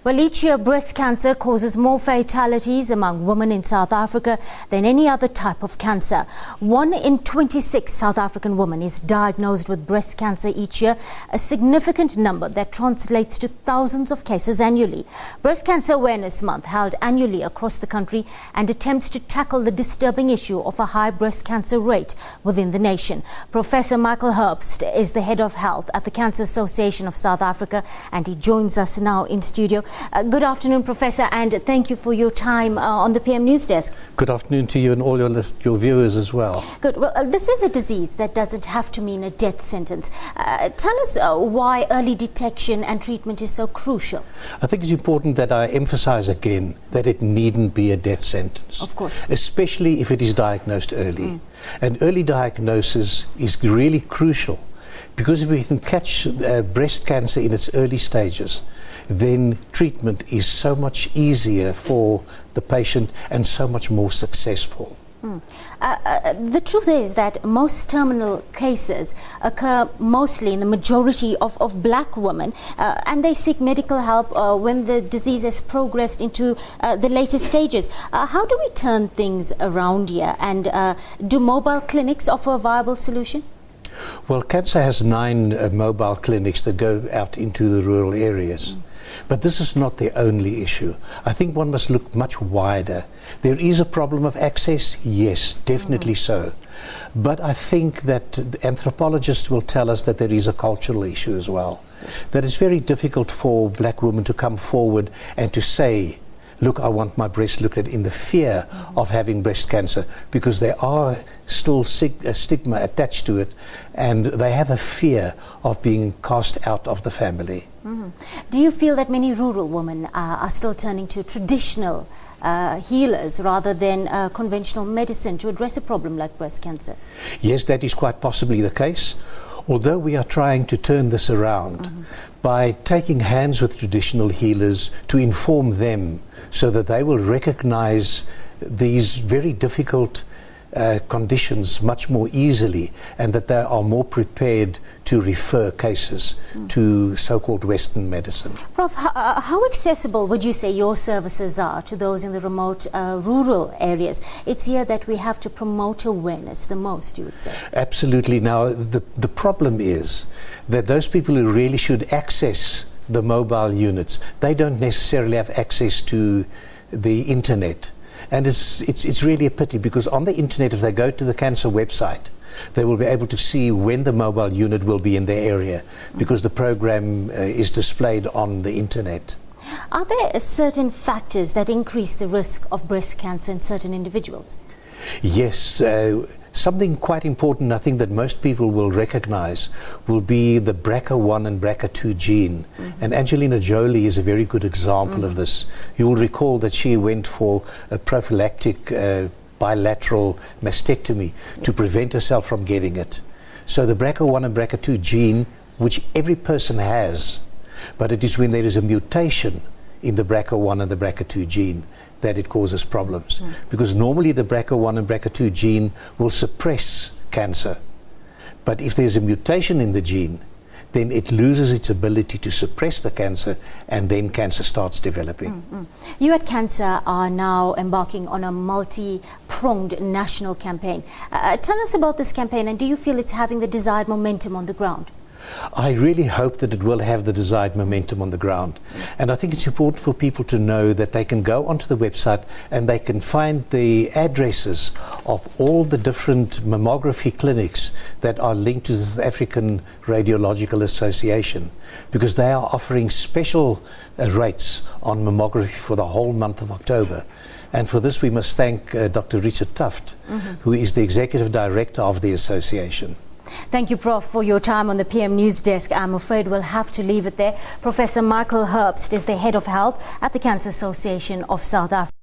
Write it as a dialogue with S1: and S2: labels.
S1: Well, each year breast cancer causes more fatalities among women in South Africa than any other type of cancer. 1 in 26 South African women is diagnosed with breast cancer each year, a significant number that translates to thousands of cases annually. Breast Cancer Awareness Month, held annually across the country, and attempts to tackle the disturbing issue of a high breast cancer rate within the nation. Professor Michael Herbst is the head of health at the Cancer Association of South Africa, and he joins us now in studio. Good afternoon, Professor, and thank you for your time on the PM News Desk.
S2: Good afternoon to you and all your viewers as well.
S1: Good. Well, this is a disease that doesn't have to mean a death sentence. Tell us why early detection and treatment is so crucial.
S2: I think it's important that I emphasize again that it needn't be a death sentence.
S1: Of course.
S2: Especially if it is diagnosed early. And early diagnosis is really crucial, because if we can catch breast cancer in its early stages, then treatment is so much easier for the patient and so much more successful.
S1: The truth is that most terminal cases occur mostly in the majority of black women, and they seek medical help when the disease has progressed into the later stages. How do we turn things around here, and do mobile clinics offer a viable solution?
S2: Well, cancer has 9 mobile clinics that go out into the rural areas. But this is not the only issue. I think one must look much wider. There is a problem of access, yes, definitely so. But I think that anthropologists will tell us that there is a cultural issue as well. That it's very difficult for black women to come forward and to say, look, I want my breast looked at, in the fear of having breast cancer, because there are still a stigma attached to it, and they have a fear of being cast out of the family.
S1: Do you feel that many rural women are still turning to traditional healers rather than conventional medicine to address a problem like breast cancer?
S2: Yes, that is quite possibly the case. Although we are trying to turn this around by taking hands with traditional healers to inform them so that they will recognize these very difficult conditions much more easily, and that they are more prepared to refer cases to so-called Western medicine.
S1: Prof, how accessible would you say your services are to those in the remote rural areas? It's here that we have to promote awareness the most, you would say.
S2: Absolutely. Now, the problem is that those people who really should access the mobile units, they don't necessarily have access to the internet. And it's really a pity, because on the internet, if they go to the cancer website, they will be able to see when the mobile unit will be in their area, because the program is displayed on the internet.
S1: Are there certain factors that increase the risk of breast cancer in certain individuals?
S2: Yes, something quite important, I think, that most people will recognize will be the BRCA1 and BRCA2 gene. And Angelina Jolie is a very good example of this. You will recall that she went for a prophylactic bilateral mastectomy to prevent herself from getting it. So the BRCA1 and BRCA2 gene, which every person has, but it is when there is a mutation in the BRCA1 and the BRCA2 gene that it causes problems. Because normally the BRCA1 and BRCA2 gene will suppress cancer. But if there's a mutation in the gene, then it loses its ability to suppress the cancer, and then cancer starts developing.
S1: You at Cancer are now embarking on a multi-pronged national campaign. Tell us about this campaign, and do you feel it's having the desired momentum on the ground?
S2: I really hope that it will have the desired momentum on the ground. And I think it's important for people to know that they can go onto the website and they can find the addresses of all the different mammography clinics that are linked to the South African Radiological Association, because they are offering special rates on mammography for the whole month of October. And for this we must thank Dr. Richard Tuft, who is the Executive Director of the association.
S1: Thank you, Prof, for your time on the PM News Desk. I'm afraid we'll have to leave it there. Professor Michael Herbst is the Head of Health at the Cancer Association of South Africa.